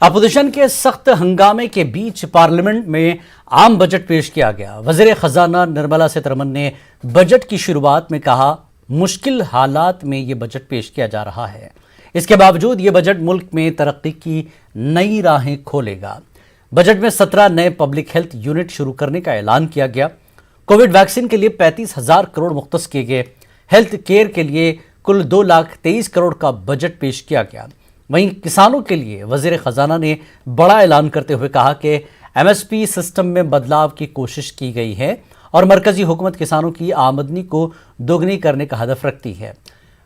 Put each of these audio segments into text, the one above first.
Opposition के सख्त हंगामे के बीच पार्लियामेंट में आम बजट पेश किया गया। वज़ीर खजाना निर्मला सीतारमण ने बजट की शुरुआत में कहा, मुश्किल हालात में ये बजट पेश किया जा रहा है, इसके बावजूद ये बजट मुल्क में तरक्की की नई राहें खोलेगा। बजट में 17 नए पब्लिक हेल्थ यूनिट शुरू करने का ऐलान किया गया। कोविड वैक्सीन के लिए 35,000 करोड़ मुख्तस किए गए। हेल्थ केयर के लिए कुल 2,23,000 करोड़ का बजट पेश किया गया। वहीं किसानों के लिए वज़ीर खजाना ने बड़ा ऐलान करते हुए कहा कि MSP सिस्टम में बदलाव की कोशिश की गई है और मरकजी हुकूमत किसानों की आमदनी को दोगुनी करने का हदफ रखती है।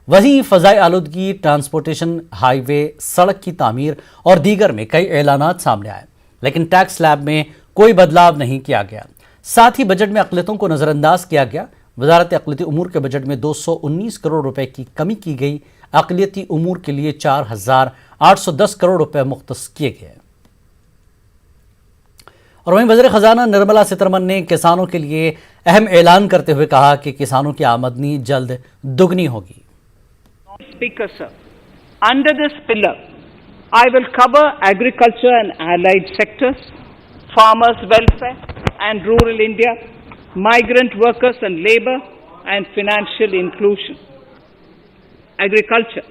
वहीं फ़ज़ाई आलूदगी, ट्रांसपोर्टेशन, हाईवे, सड़क की तामीर और दीगर में कई ऐलानात सामने आए, लेकिन टैक्स स्लैब में कोई बदलाव नहीं किया गया। साथ ही बजट में अक़लियतों को नज़रअंदाज किया गया। वज़ारत अक़लियती उमूर के बजट में 219 करोड़ रुपए की कमी की गई। अक़लियती उमूर के लिए 4,810 करोड़ रुपए मुख्तस किए गए। और वहीं वज़ीर खजाना निर्मला सीतारमण ने किसानों के लिए अहम ऐलान करते हुए कहा कि किसानों की आमदनी जल्द दुगनी होगी। Speaker sir, under this pillar, I will cover agriculture and allied sectors, farmers' welfare and rural India, migrant workers and labour, and financial inclusion. Agriculture.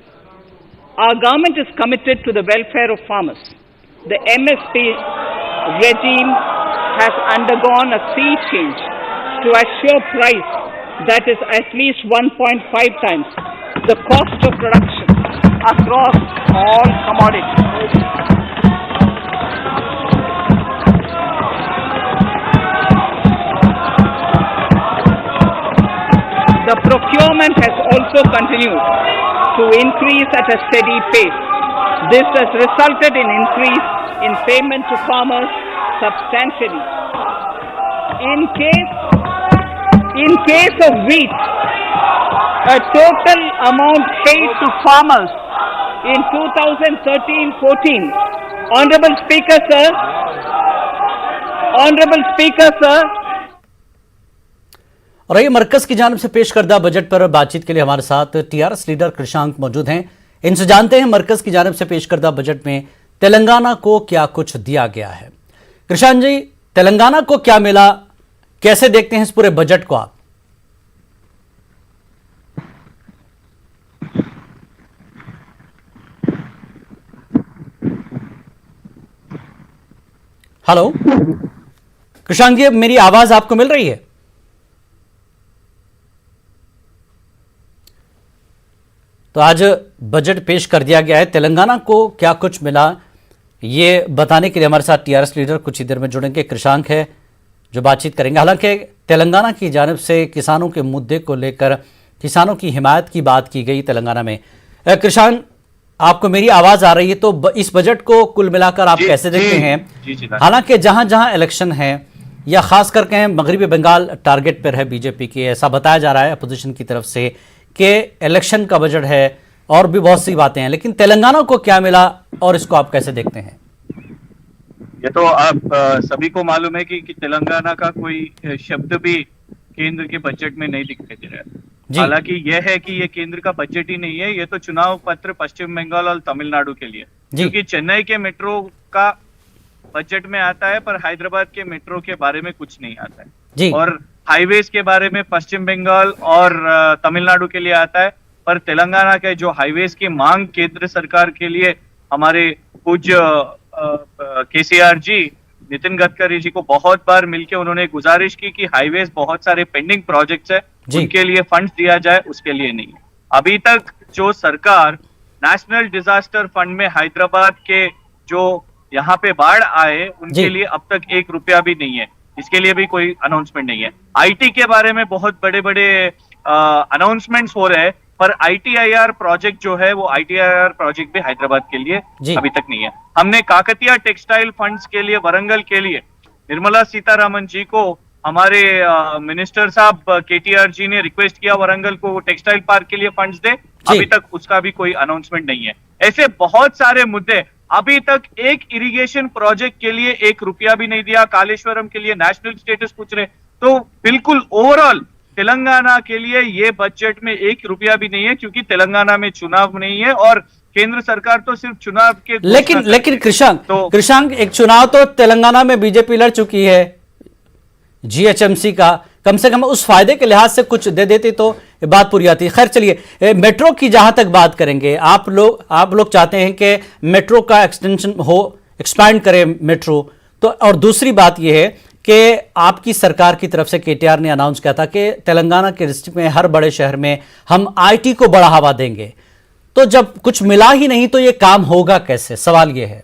Our government is committed to the welfare of farmers. The MSP regime has undergone a sea change to assure price that is at least 1.5 times the cost of production across all commodities. The procurement has also continued to increase at a steady pace. This has resulted in increase in payment to farmers substantially. In case of wheat, a total amount paid to farmers in 2013-14. Honorable Speaker, sir. और ये मरकज की जानिब से पेश करदा budget पर बातचीत के लिए हमारे साथ TRS लीडर कृषांक मौजूद हैं। इनसे जानते हैं मरकज की जानिब से पेश करदा बजट में तेलंगाना को क्या कुछ दिया गया है। कृषांक जी, तेलंगाना को क्या मिला, कैसे देखते हैं इस पूरे बजट को आप? हेलो कृषांक जी, मेरी आवाज आपको मिल रही है? तो आज बजट पेश कर दिया गया है, तेलंगाना को क्या कुछ मिला ये बताने के लिए हमारे साथ TRS लीडर कुछ ही देर में जुड़ेंगे। कृषांक है जो बातचीत करेंगे। हालांकि तेलंगाना की जानिब से किसानों के मुद्दे को लेकर किसानों की हिमायत की बात की गई तेलंगाना में। कृषांक, आपको मेरी आवाज आ रही है? तो इस बजट को कुल मिलाकर आप कैसे देखते हैं? हालांकि जहां जहां इलेक्शन है या खास करके मगरबी बंगाल टारगेट पर है बीजेपी की, ऐसा बताया जा रहा है अपोजिशन की तरफ से कि इलेक्शन का बजट है और भी बहुत सी बातें हैं, लेकिन तेलंगाना को क्या मिला और इसको आप कैसे देखते हैं? ये तो आप सभी को मालूम है कि तेलंगाना का कोई शब्द भी केंद्र के बजट में नहीं दिखाई दे रहा है। हालांकि यह है कि ये केंद्र का बजट ही नहीं है, ये तो चुनाव पत्र पश्चिम बंगाल और तमिलनाडु के लिए, क्योंकि चेन्नई के मेट्रो का बजट में आता है पर हैदराबाद के मेट्रो के बारे में कुछ नहीं आता है, और हाईवेज के बारे में पश्चिम बंगाल और तमिलनाडु के लिए आता है, पर तेलंगाना के जो हाईवेज की मांग केंद्र सरकार के लिए हमारे पूज्य KCR जी, नितिन गडकरी जी को बहुत बार मिलकर उन्होंने गुजारिश की कि हाईवेज बहुत सारे पेंडिंग प्रोजेक्ट्स है, उनके लिए फंड दिया जाए, उसके लिए नहीं है। अभी तक जो सरकार नेशनल डिजास्टर फंड में हैदराबाद के जो यहाँ पे बाढ़ आए उनके लिए अब तक 1 रुपया भी नहीं है, इसके लिए भी कोई अनाउंसमेंट नहीं है। IT के बारे में बहुत बड़े बड़े अनाउंसमेंट्स हो रहे हैं, पर ITIR प्रोजेक्ट जो है वो ITIR प्रोजेक्ट भी हैदराबाद के लिए अभी तक नहीं है। हमने काकतिया टेक्सटाइल फंड्स के लिए वरंगल के लिए निर्मला सीतारमण जी को हमारे मिनिस्टर साहब KTR जी ने रिक्वेस्ट किया वरंगल को टेक्सटाइल पार्क के लिए फंड्स दे, अभी तक उसका भी कोई अनाउंसमेंट नहीं है। ऐसे बहुत सारे मुद्दे, अभी तक एक इरिगेशन प्रोजेक्ट के लिए 1 रुपया भी नहीं दिया। कालेश्वरम के लिए नेशनल स्टेटस पूछ रहे, तो बिल्कुल ओवरऑल तेलंगाना के लिए ये बजट में 1 रुपया भी नहीं है, क्योंकि तेलंगाना में चुनाव नहीं है और केंद्र सरकार तो सिर्फ चुनाव के लेकिन तो कृषांक एक चुनाव तो तेलंगाना में बीजेपी लड़ चुकी है, जीएचएमसी का, कम से कम उस फायदे के लिहाज से कुछ दे देती तो ये बात पूरी आती। खैर चलिए, मेट्रो की जहां तक बात करेंगे, आप लोग चाहते हैं कि मेट्रो का एक्सटेंशन हो, एक्सपैंड करे मेट्रो, तो और दूसरी बात यह है कि आपकी सरकार की तरफ से केटीआर ने अनाउंस किया था कि तेलंगाना के डिस्ट्रिक्ट में हर बड़े शहर में हम आईटी को बढ़ावा देंगे, तो जब कुछ मिला ही नहीं तो ये काम होगा कैसे? सवाल ये है।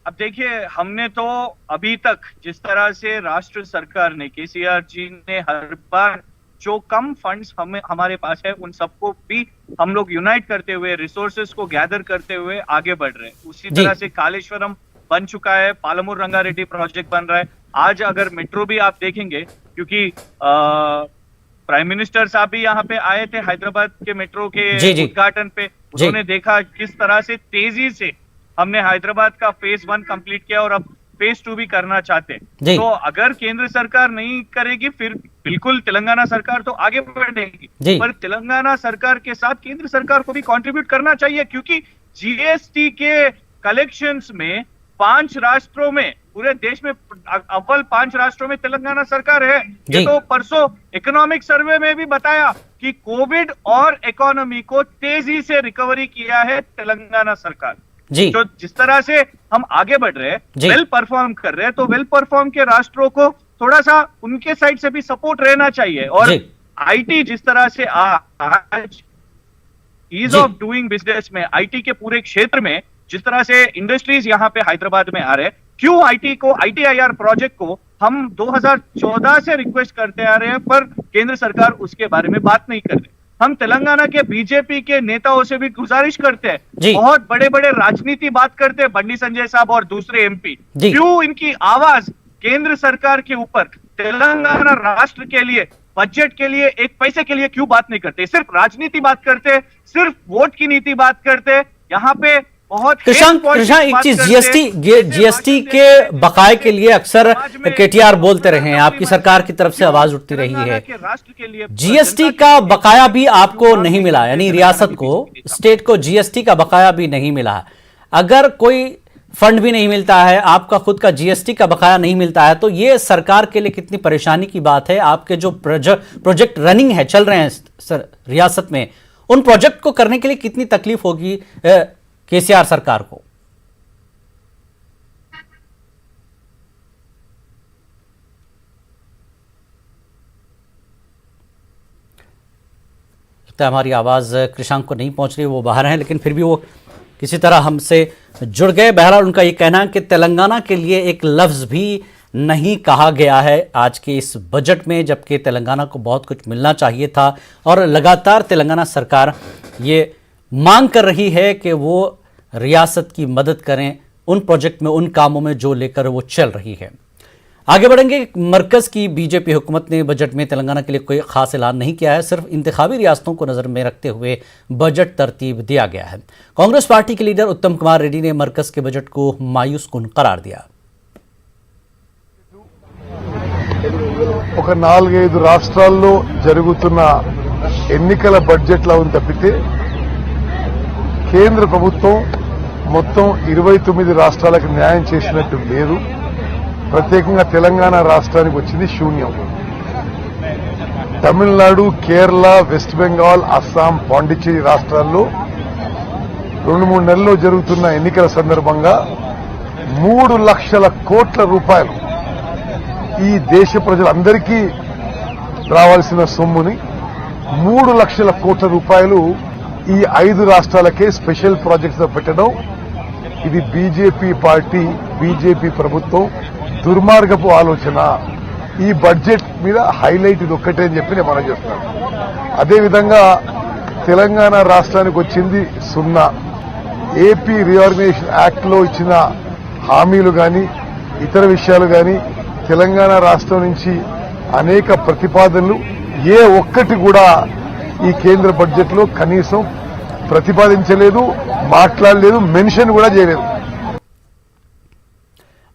अब देखिए, हमने तो अभी तक जिस तरह से राष्ट्र सरकार ने, केसीआर जी ने हर बार जो कम फंड्स हमारे पास है उन सबको भी हम लोग यूनाइट करते हुए, रिसोर्सेस को गैदर करते हुए आगे बढ़ रहे हैं। उसी तरह से कालेश्वरम बन चुका है, पालमूर रंगारेड्डी प्रोजेक्ट बन रहा है। आज अगर मेट्रो भी आप देखेंगे, क्योंकि प्राइम मिनिस्टर साहब भी यहाँ पे आए थे हैदराबाद के मेट्रो के उद्घाटन पे, उन्होंने देखा किस तरह से तेजी से हमने हैदराबाद का फेज 1 कंप्लीट किया और अब फेज 2 भी करना चाहते हैं। तो अगर केंद्र सरकार नहीं करेगी फिर बिल्कुल तेलंगाना सरकार तो आगे बढ़ेगी, पर तेलंगाना सरकार के साथ केंद्र सरकार को भी कंट्रीब्यूट करना चाहिए, क्योंकि जीएसटी के कलेक्शंस में 5 राष्ट्रों में, पूरे देश में अव्वल 5 राष्ट्रों में तेलंगाना सरकार है। ये तो परसों इकोनॉमिक सर्वे में भी बताया कि कोविड और इकोनॉमी को तेजी से रिकवरी किया है तेलंगाना सरकार। तो जिस तरह से हम आगे बढ़ रहे हैं, वेल परफॉर्म कर रहे हैं, तो वेल परफॉर्म के राष्ट्रों को थोड़ा सा उनके साइड से भी सपोर्ट रहना चाहिए। और आईटी जिस तरह से आज ईज ऑफ डूइंग बिजनेस में, आईटी के पूरे क्षेत्र में जिस तरह से इंडस्ट्रीज यहाँ पे हैदराबाद में आ रहे हैं, क्यों आईटीआईआर प्रोजेक्ट को हम 2014 से रिक्वेस्ट करते आ रहे हैं, पर केंद्र सरकार उसके बारे में बात नहीं कर रही। हम तेलंगाना के बीजेपी के नेताओं से भी गुजारिश करते हैं, बहुत बड़े बड़े राजनीति बात करते हैं बंडी संजय साहब और दूसरे एमपी, क्यों इनकी आवाज केंद्र सरकार के ऊपर, तेलंगाना राष्ट्र के लिए, बजट के लिए, एक पैसे के लिए क्यों बात नहीं करते? सिर्फ राजनीति बात करते, सिर्फ वोट की नीति बात करते। यहाँ पे बहुत कृषांक एक चीज, जीएसटी के बकाये के लिए अक्सर केटीआर बोलते रहे हैं, आपकी सरकार की तरफ से आवाज उठती रही है, जीएसटी का बकाया भी आपको नहीं मिला, यानी रियासत को, स्टेट को जीएसटी का बकाया भी नहीं मिला। अगर कोई फंड भी नहीं मिलता है, आपका खुद का जीएसटी का बकाया नहीं मिलता है, तो ये सरकार के लिए कितनी परेशानी की बात है। आपके जो प्रोजेक्ट रनिंग है, चल रहे हैं सर रियासत में, उन प्रोजेक्ट को करने के लिए कितनी तकलीफ होगी केसीआर सरकार को? हमारी आवाज कृषांक को नहीं पहुंच रही, वो बाहर हैं, लेकिन फिर भी वो किसी तरह हमसे जुड़ गए। बहरहाल उनका ये कहना है कि तेलंगाना के लिए एक लफ्ज भी नहीं कहा गया है आज के इस बजट में, जबकि तेलंगाना को बहुत कुछ मिलना चाहिए था, और लगातार तेलंगाना सरकार ये मांग कर रही है कि वो रियासत की मदद करें उन प्रोजेक्ट में, उन कामों में जो लेकर वो चल रही है। आगे बढ़ेंगे। मरकज की बीजेपी हुकूमत ने बजट में तेलंगाना के लिए कोई खास ऐलान नहीं किया है, सिर्फ इंतखाबी रियासतों को नजर में रखते हुए बजट तरतीब दिया गया है। कांग्रेस पार्टी के लीडर उत्तम कुमार रेड्डी ने मरकज के बजट को मायूस कुन करार दिया। ఒక 4-5 రాష్ట్రాల్లో జరుగుతున్న ఎన్నికల బడ్జెట్లా ఉంది తప్పితే కేంద్ర ప్రభుత్వం మొత్తం 29 రాష్ట్రాలకు న్యాయం చేసినట్టు లేదు. ప్రత్యేకంగా తెలంగాణ రాష్ట్రానికి వచ్చింది శూన్యం. తమిళనాడు, కేరళ, వెస్ట్ బెంగాల్, అస్సాం, పాండిచ్చేరి రాష్ట్రాల్లో 2-3 నెలల్లో జరుగుతున్న ఎన్నికల సందర్భంగా 3 లక్షల కోట్ల రూపాయలు ఈ దేశ ప్రజలందరికీ రావాల్సిన సొమ్ముని 3 లక్షల కోట్ల రూపాయలు ఈ 5 రాష్ట్రాలకే స్పెషల్ ప్రాజెక్ట్స్ లో పెట్టడం, ఇది బీజేపీ పార్టీ, బీజేపీ ప్రభుత్వం దుర్మార్గపు ఆలోచన. ఈ బడ్జెట్ మీద హైలైట్ ఇది ఒక్కటే అని చెప్పి నేను మనం చేస్తున్నాను. అదేవిధంగా తెలంగాణ రాష్ట్రానికి వచ్చింది 0. ఏపీ రీఆర్గనైజేషన్ యాక్ట్ లో ఇచ్చిన హామీలు గాని ఇతర విషయాలు గాని తెలంగాణ రాష్ట్రం నుంచి అనేక ప్రతిపాదనలు ఏ ఒక్కటి కూడా ఈ కేంద్ర బడ్జెట్ లో కనీసం प्रतिपादिंचलेदु, माटलाडलेदु, मेंशन కూడా చేయలేదు।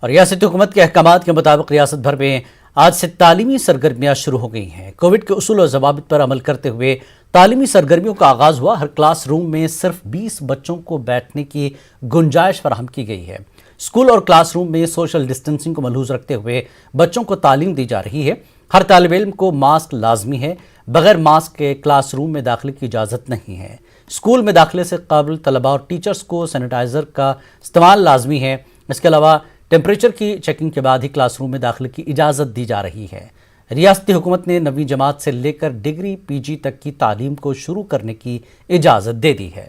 और रियासती हुकूमत के अहकामात के मुताबिक रियासत भर में आज से तालीमी सरगर्मियां शुरू हो गई हैं। कोविड के उसूल और ज़वाबित पर अमल करते हुए तालीमी सरगर्मियों का आगाज हुआ। हर क्लासरूम में सिर्फ 20 बच्चों को बैठने की गुंजाइश फराहम की गई है। स्कूल और क्लासरूम में सोशल डिस्टेंसिंग को मलहूज रखते हुए बच्चों को तालीम दी जा रही है। हर तालिब इल्म को मास्क लाजमी है। बगैर मास्क के क्लासरूम में दाखिले की इजाज़त नहीं है। स्कूल में दाखिले से कबल तलबा और टीचर्स को सैनिटाइज़र का इस्तेमाल लाजमी है। इसके अलावा टेम्परेचर की चेकिंग के बाद ही क्लासरूम में दाखिले की इजाज़त दी जा रही है। रियासती हुकूमत ने 9वीं जमात से लेकर डिग्री PG तक की तालीम को शुरू करने की इजाज़त दे दी है।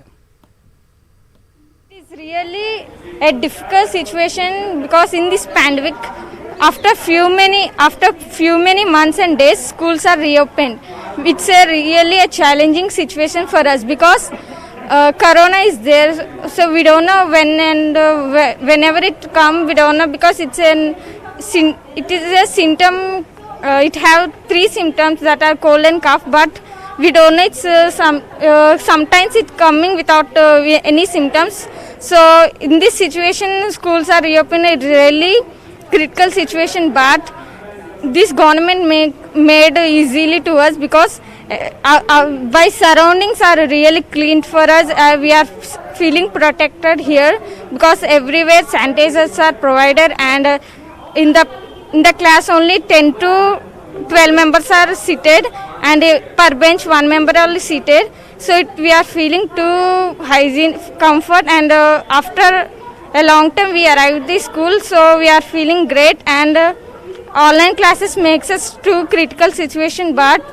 It's really a difficult situation because in this pandemic, after few many months and days, schools are reopened. It's really a challenging situation for us because Corona is there, so we don't know when and whenever it come, we don't know because it is a symptom. It have 3 symptoms that are cold and cough, but we don't know. It's sometimes it's coming without any symptoms. So in this situation, schools are reopened. It's really critical situation, but this government made easily to us because by surroundings are really clean for us. We are feeling protected here because everywhere sanitizers are provided, and in the class only 10 to 12 members are seated, and per bench 1 member only seated. So we are feeling too hygiene, comfort, and after a long time we arrived at the school, so we are feeling great. And online classes makes us too critical situation, but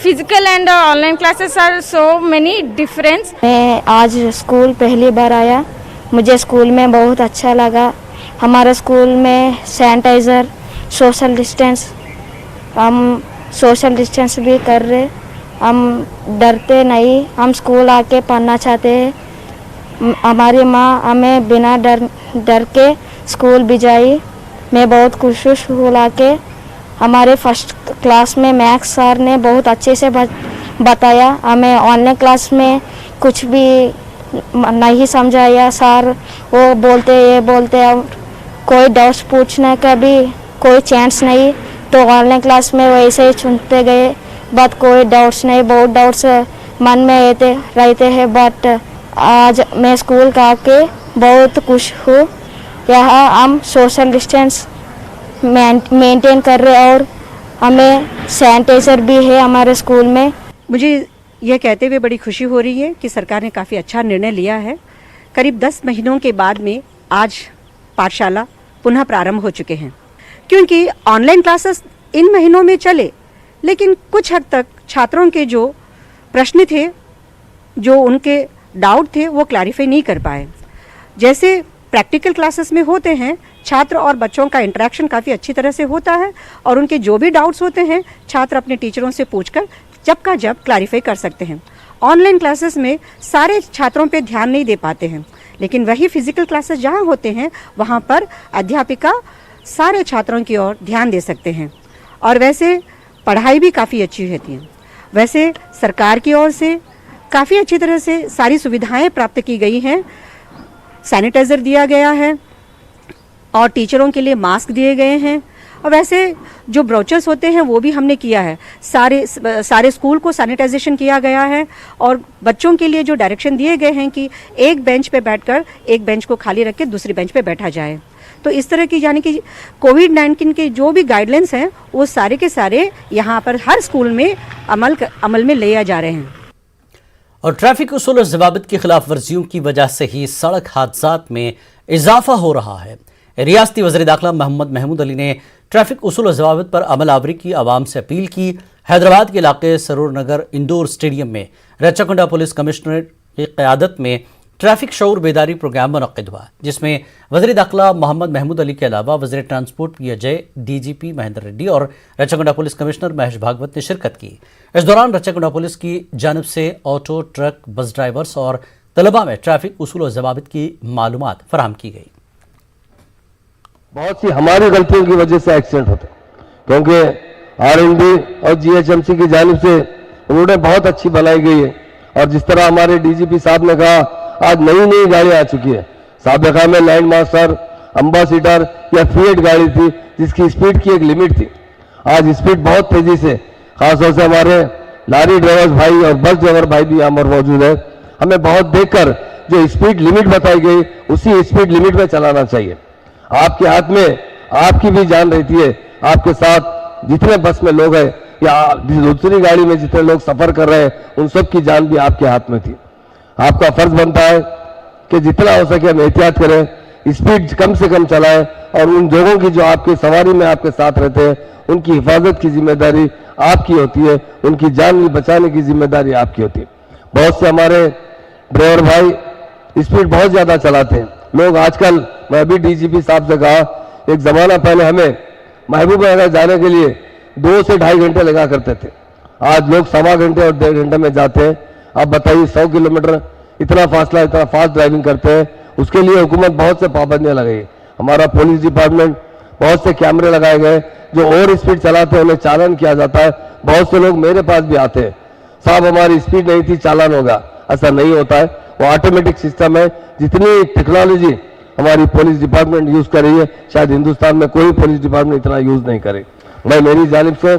physical and online classes are so many difference. मैं आज school पहली बार आया, मुझे school में बहुत अच्छा लगा। हमारे स्कूल में सैनिटाइज़र, सोशल डिस्टेंस, हम सोशल डिस्टेंस भी कर रहे। हम डरते नहीं, हम स्कूल आके पढ़ना चाहते हैं। हमारी माँ हमें बिना डर के स्कूल भिजाई। मैं बहुत खुश हूँ स्कूल आके। हमारे फर्स्ट क्लास में मैथ्स सर ने बहुत अच्छे से बताया। हमें ऑनलाइन क्लास में कुछ भी नहीं समझाया सर, वो बोलते ये बोलते, अब कोई डाउट्स पूछने का भी कोई चांस नहीं, तो ऑनलाइन क्लास में वैसे ही सुनते गए। बट कोई डाउट्स नहीं, बहुत डाउट्स मन में रहते हैं, बट आज मैं स्कूल का आके बहुत खुश हूँ। यहाँ हम सोशल डिस्टेंस मेंटेन कर रहे और हमें सैनिटाइज़र भी है हमारे स्कूल में। मुझे यह कहते हुए बड़ी खुशी हो रही है कि सरकार ने काफ़ी अच्छा निर्णय लिया है। करीब 10 महीनों के बाद में आज पाठशाला पुनः प्रारंभ हो चुके हैं, क्योंकि ऑनलाइन क्लासेस इन महीनों में चले, लेकिन कुछ हद तक छात्रों के जो प्रश्न थे, जो उनके डाउट थे, वो क्लैरिफाई नहीं कर पाए। जैसे प्रैक्टिकल क्लासेस में होते हैं, छात्र और बच्चों का इंटरेक्शन काफ़ी अच्छी तरह से होता है और उनके जो भी डाउट्स होते हैं छात्र अपने टीचरों से पूछकर जब का जब क्लैरिफाई कर सकते हैं। ऑनलाइन क्लासेस में सारे छात्रों पे ध्यान नहीं दे पाते हैं, लेकिन वही फिजिकल क्लासेस जहाँ होते हैं वहाँ पर अध्यापिका सारे छात्रों की ओर ध्यान दे सकते हैं और वैसे पढ़ाई भी काफ़ी अच्छी होती है। वैसे सरकार की ओर से काफ़ी अच्छी तरह से सारी सुविधाएं प्राप्त की गई हैं। सैनिटाइज़र दिया गया है और टीचरों के लिए मास्क दिए गए हैं, और वैसे जो ब्रोचर्स होते हैं वो भी हमने किया है। सारे स्कूल को सैनिटाइजेशन किया गया है और बच्चों के लिए जो डायरेक्शन दिए गए हैं कि एक बेंच पे बैठकर एक बेंच को खाली रख के दूसरी बेंच पे बैठा जाए। तो इस तरह की यानी कि कोविड-19 के जो भी गाइडलाइंस हैं वो सारे के सारे यहाँ पर हर स्कूल में अमल में ले जा रहे हैं। और ट्रैफिक उसूल और ज़वाबित की खिलाफ वर्जियों की वजह से ही सड़क हादसात में इजाफा हो रहा है। रियासती वज़ीर दाखिला मोहम्मद महमूद अली ने ट्रैफिक उसूल और ज़वाबित पर अमल आवरी की आवाम से अपील की। हैदराबाद के इलाके सरूर नगर इंडोर स्टेडियम में रच्चाकुंडा पुलिस कमिश्नर की क़यादत में ट्रैफिक शऊर बेदारी प्रोग्राम मुनक़्क़िद हुआ, जिसमें वज़ीर दाखिला मोहम्मद महमूद अली के अलावा वज़ीर transport P Ajay, DGP Mahendra Reddy और रच्चाकुंडा पुलिस कमिश्नर महेश भागवत ने शिरकत की। इस दौरान रच्चाकुंडा पुलिस की जानिब से ऑटो, ट्रक, बस ड्राइवर्स और तलबा में ट्रैफिक उसूल और ज़वाबित की मालूमात फराहम की गई। बहुत सी हमारी गलतियों की वजह से एक्सीडेंट होते, क्योंकि R&D और GHMC की जानिब से उन्होंने बहुत अच्छी बनाई गई है। और जिस तरह हमारे DGP साहब ने कहा, आज नई नई गाड़ियां आ चुकी है। साबिक़ा में लाइन मास्टर, अम्बासीडर या फिएट गाड़ी थी जिसकी स्पीड की एक लिमिट थी। आज स्पीड बहुत तेजी से, खासतौर से हमारे लारी ड्राइवर्स भाई और बस ड्राइवर भाई भी यहाँ पर मौजूद है, हमें बहुत देखकर जो स्पीड लिमिट बताई गई उसी स्पीड लिमिट में चलाना चाहिए। आपके हाथ में आपकी भी जान रहती है, आपके साथ जितने बस में लोग हैं या दूसरी गाड़ी में जितने लोग सफर कर रहे हैं उन सब की जान भी आपके हाथ में थी। आपका फर्ज बनता है कि जितना हो सके हम एहतियात करें, स्पीड कम से कम चलाएं और उन लोगों की जो आपकी सवारी में आपके साथ रहते हैं उनकी हिफाजत की जिम्मेदारी आपकी होती है, उनकी जान बचाने की जिम्मेदारी आपकी होती है। बहुत से हमारे ड्राइवर भाई स्पीड बहुत ज्यादा चलाते हैं। लोग आजकल, मैं अभी डीजीपी साहब से कहा, एक जमाना पहले हमें महबूबनगर जाने के लिए 2 से 2.5 घंटे लगा करते थे, आज लोग 1.25 घंटे और 1.5 घंटे में जाते हैं। आप बताइए 100 किलोमीटर इतना फासला, इतना फास्ट ड्राइविंग करते हैं, उसके लिए हुकूमत बहुत से पाबंदियां लगाई। हमारा पुलिस डिपार्टमेंट, बहुत से कैमरे लगाए गए, जो ओवर स्पीड चलाते हैं उन्हें चालान किया जाता है। बहुत से लोग मेरे पास भी आते हैं, साहब हमारी स्पीड नहीं थी, चालान होगा। ऐसा नहीं होता है, वो ऑटोमेटिक सिस्टम है। जितनी टेक्नोलॉजी हमारी पुलिस डिपार्टमेंट यूज कर रही है, शायद हिंदुस्तान में कोई पुलिस डिपार्टमेंट इतना यूज नहीं करे। मैं मेरी जानिब से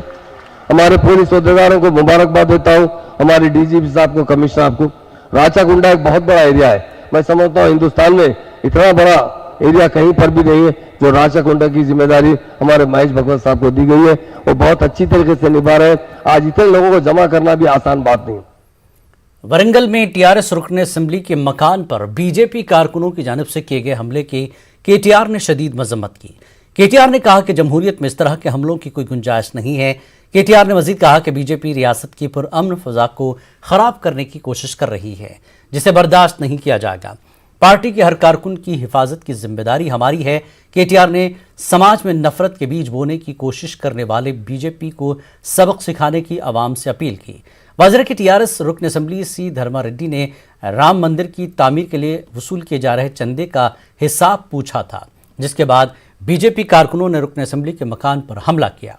हमारे पुलिस अहदेदारों को मुबारकबाद देता हूं, हमारे डीजीपी साहब को, कमिश्नर साहब को। राचाकुंडा एक बहुत बड़ा एरिया है, मैं समझता हूं हिंदुस्तान में इतना बड़ा एरिया कहीं पर भी नहीं है जो राचाकुंडा की जिम्मेदारी हमारे महेश भगवत साहब को दी गई है, वो बहुत अच्छी तरीके से निभा रहे हैं। आज इतने लोगों को जमा करना भी आसान बात नहीं। वरंगल में टीआरएस रुकन असेंबली के मकान पर बीजेपी कारकुनों की जानिब से किए गए हमले की केटीआर ने शदीद मजम्मत की। केटीआर ने कहा कि जमहूरियत में इस तरह के हमलों की कोई गुंजाइश नहीं है। केटीआर ने मजीद कहा कि बीजेपी रियासत की पुरअमन फजा को खराब करने की कोशिश कर रही है, जिसे बर्दाश्त नहीं किया जाएगा। पार्टी के हर कारकुन की हिफाजत की जिम्मेदारी हमारी है। केटीआर ने समाज में नफरत के बीज बोने की कोशिश करने वाले बीजेपी को सबक सिखाने की आवाम से अपील की। वज़ीर के टीआरएस रुकन असेंबली सी धर्मा रेड्डी ने राम मंदिर की तामीर के लिए वसूल किए जा रहे चंदे का हिसाब पूछा था, जिसके बाद बीजेपी कारकुनों ने रुकन असेंबली के मकान पर हमला किया।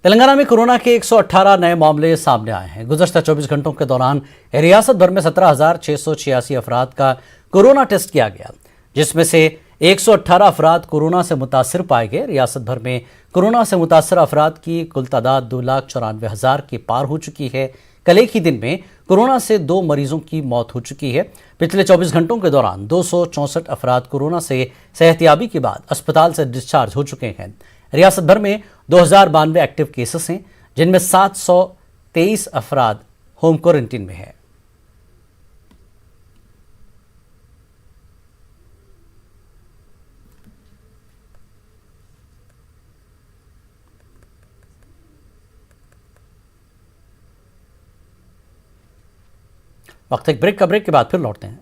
तेलंगाना में कोरोना के 118 नए मामले सामने आए हैं। गुज़श्ता 24 घंटों के दौरान रियासत भर में 17,686 अफराद का कोरोना टेस्ट किया गया, जिसमें से 118 अफराद कोरोना से मुतासिर पाए गए। रियासत भर में कोरोना से मुतासिर अफराद की कुल तादाद 2,94,000 के पार हो चुकी है। कल एक ही दिन में कोरोना से 2 मरीजों की मौत हो चुकी है। पिछले 24 घंटों के दौरान 264 अफराद कोरोना से सेहतियाबी के बाद अस्पताल से डिस्चार्ज हो चुके हैं। रियासत भर में 2092 एक्टिव केसेस हैं, जिनमें 723 अफराद होम क्वारंटीन में है। वक्त एक ब्रेक के बाद फिर लौटते हैं।